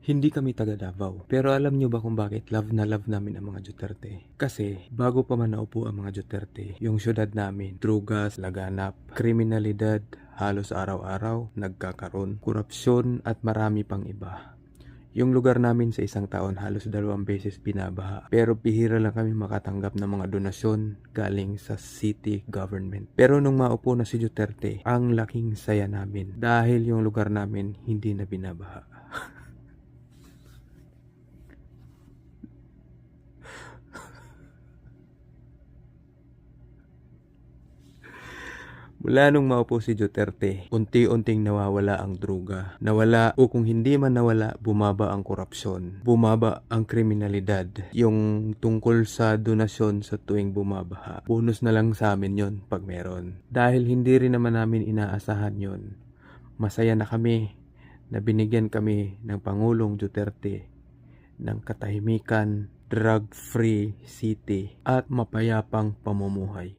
Hindi kami taga Davao. Pero alam nyo ba kung bakit love na love namin ang mga Duterte? Kasi bago pa man naupo ang mga Duterte, yung syudad namin, drugas, laganap, kriminalidad, halos araw-araw, nagkakaroon, korupsyon at marami pang iba. Yung lugar namin sa isang taon halos 2 beses binabaha. Pero bihira lang kami makatanggap ng mga donasyon galing sa city government. Pero nung maupo na si Duterte, ang laking saya namin dahil yung lugar namin hindi na binabaha. Mula nung maupo si Duterte, unti-unting nawawala ang druga. Nawala o kung hindi man nawala, bumaba ang korupsyon. Bumaba ang kriminalidad. Yung tungkol sa donasyon sa tuwing bumabaha. Bonus na lang sa amin yon pag meron. Dahil hindi rin naman namin inaasahan yon. Masaya na kami na binigyan kami ng Pangulong Duterte ng katahimikan, drug-free city at mapayapang pamumuhay.